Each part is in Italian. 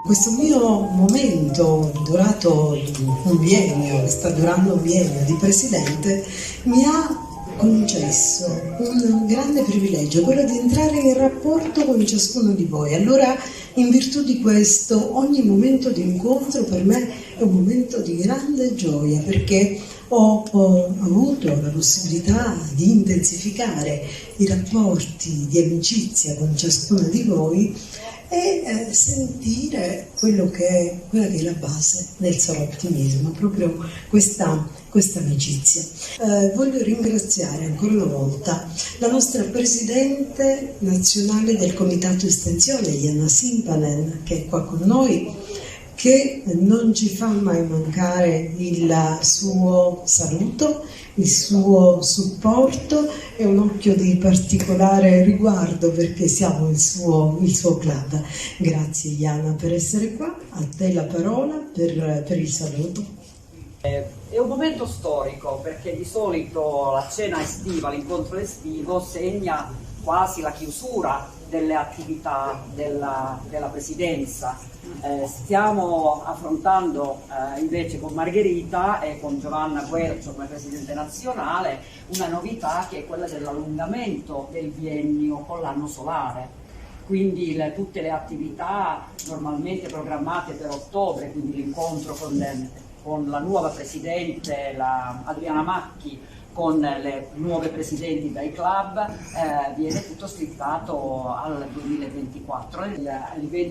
Questo mio momento durato un biennio, che sta durando un biennio di presidente, mi ha concesso un grande privilegio, quello di entrare in rapporto con ciascuno di voi. Allora, in virtù di questo, ogni momento di incontro per me è un momento di grande gioia, perché ho avuto la possibilità di intensificare i rapporti di amicizia con ciascuno di voi e sentire quella che è la base del Soroptimismo, proprio questa amicizia. Voglio ringraziare ancora una volta la nostra Presidente nazionale del Comitato Estensione, Jana Simpanen, che è qua con noi, che non ci fa mai mancare il suo saluto, il suo supporto e un occhio di particolare riguardo, perché siamo il suo club. Grazie Jana per essere qua, a te la parola per il saluto. È un momento storico, perché di solito la cena estiva, l'incontro estivo segna quasi la chiusura delle attività della presidenza. Stiamo affrontando invece con Margherita e con Giovanna Guercio come presidente nazionale una novità, che è quella dell'allungamento del biennio con l'anno solare. Quindi tutte le attività normalmente programmate per ottobre, quindi l'incontro con la nuova presidente, Adriana Macchi, con le nuove presidenti dai club, viene tutto slittato al 2024.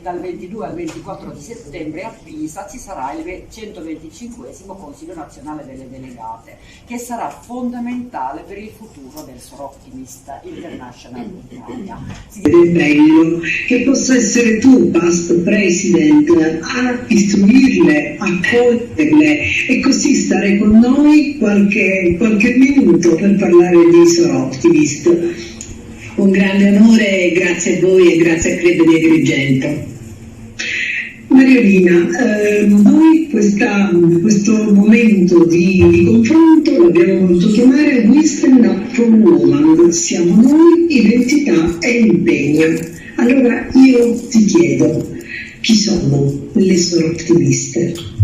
Dal 22 al 24 di settembre a Pisa ci sarà il 125esimo Consiglio Nazionale delle Delegate, che sarà fondamentale per il futuro del Soroptimist International in Italia. Ed è bello che possa essere tu, past president, a istruirle, accoglierle e così stare con noi qualche minuto per parlare di Soroptimist. Un grande onore, grazie a voi e grazie a Club di Agrigento. Mariolina, noi questo momento di confronto l'abbiamo voluto chiamare Wisdom Not for Woman, siamo noi, identità e impegno. Allora io ti chiedo, chi sono le Soroptimiste?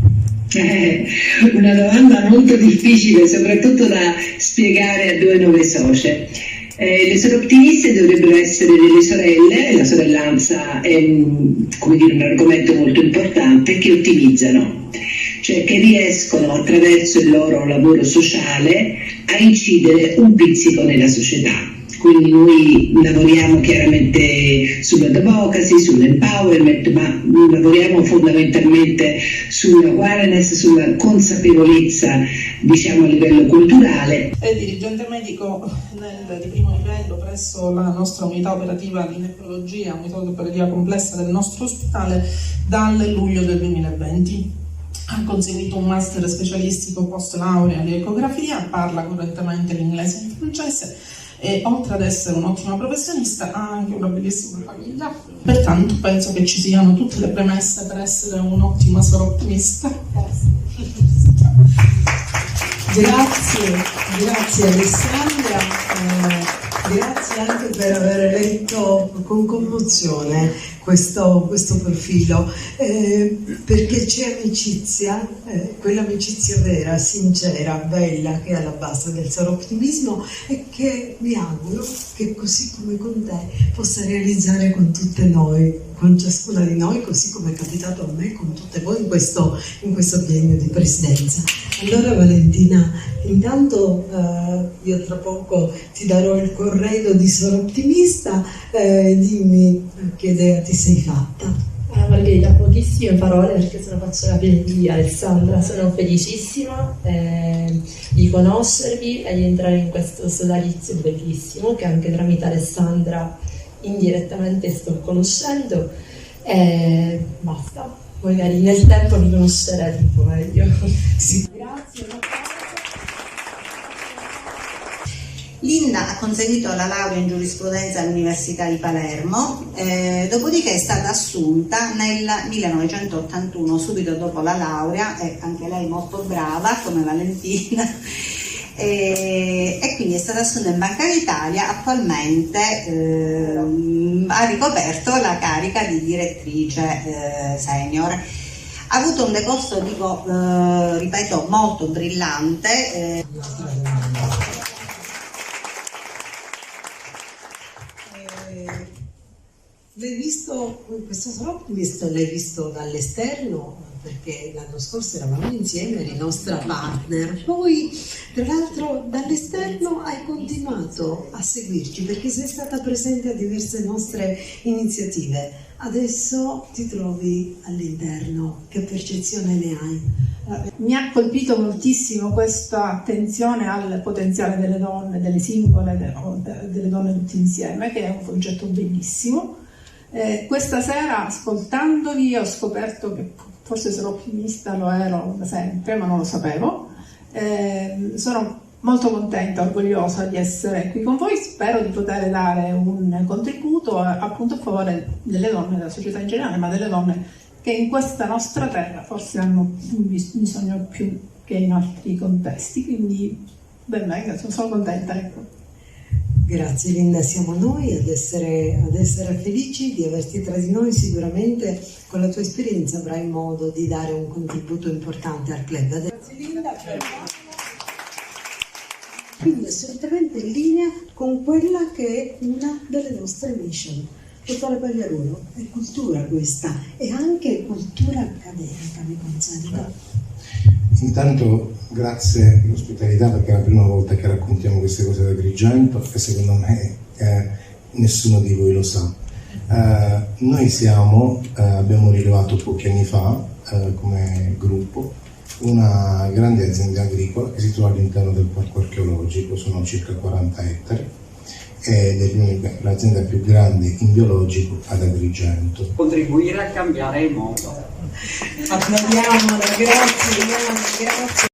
Una domanda molto difficile, soprattutto da spiegare a due nuove socie. Le Soroptimiste dovrebbero essere delle sorelle, la sorellanza è un argomento molto importante, che ottimizzano, cioè che riescono attraverso il loro lavoro sociale a incidere un pizzico nella società. Quindi noi lavoriamo chiaramente sull'advocacy, sull'empowerment, ma lavoriamo fondamentalmente sulla awareness, sulla consapevolezza, diciamo a livello culturale. È dirigente medico di primo livello presso la nostra unità operativa di nefrologia, unità operativa complessa del nostro ospedale, dal luglio del 2020. Ha conseguito un master specialistico post laurea di ecografia, parla correntemente l'inglese e il francese, e oltre ad essere un'ottima professionista ha anche una bellissima famiglia. Pertanto penso che ci siano tutte le premesse per essere un'ottima soroptimista. Grazie Alessandra, grazie anche per aver letto con commozione questo profilo, perché c'è amicizia, quell'amicizia vera, sincera, bella, che è alla base del Soroptimismo e che mi auguro che così come con te possa realizzare con tutte noi, con ciascuna di noi, così come è capitato a me con tutte voi in questo biennio di presidenza. Allora Valentina, intanto io tra poco ti darò il corredo di Soroptimista, dimmi che idea ti sei fatta. Margherita, pochissime parole perché se no faccio la pelle di Alessandra. Sono felicissima di conoscervi e di entrare in questo sodalizio bellissimo che anche tramite Alessandra indirettamente sto conoscendo, e basta, magari nel tempo mi conoscerete un po' meglio. Sì. Grazie. Linda ha conseguito la laurea in giurisprudenza all'Università di Palermo, dopodiché è stata assunta nel 1981, subito dopo la laurea, e anche lei molto brava come Valentina, e quindi è stata assunta in Banca d'Italia. Attualmente ha ricoperto la carica di direttrice senior. Ha avuto un decorso, dico, ripeto, molto brillante. L'hai visto, questo sarò visto, l'hai visto dall'esterno, perché l'anno scorso eravamo insieme, eri nostra partner, poi tra l'altro dall'esterno hai continuato a seguirci perché sei stata presente a diverse nostre iniziative, adesso ti trovi all'interno, che percezione ne hai? Mi ha colpito moltissimo questa attenzione al potenziale delle donne, delle singole, delle donne tutte insieme, che è un concetto bellissimo. Questa sera, ascoltandovi, ho scoperto che forse sono ottimista, lo ero da sempre, ma non lo sapevo. Sono molto contenta, orgogliosa di essere qui con voi. Spero di poter dare un contributo appunto a favore delle donne, della società in generale, ma delle donne che in questa nostra terra forse hanno bisogno più che in altri contesti. Quindi ben venga, sono contenta, ecco. Grazie Linda, siamo noi ad essere felici di averti tra di noi. Sicuramente con la tua esperienza avrai modo di dare un contributo importante al club. Grazie Linda. Quindi assolutamente in linea con quella che è una delle nostre mission. Portare Pagliarulo è cultura questa, e anche cultura accademica, mi consenta. Intanto grazie per l'ospitalità, perché è la prima volta che raccontiamo queste cose da Agrigento e secondo me nessuno di voi lo sa. Noi abbiamo rilevato pochi anni fa come gruppo una grande azienda agricola che si trova all'interno del parco archeologico, sono circa 40 ettari, ed è l'azienda più grande in biologico ad Agrigento. Contribuire a cambiare il mondo. Applaudiamola, grazie Ivana, grazie.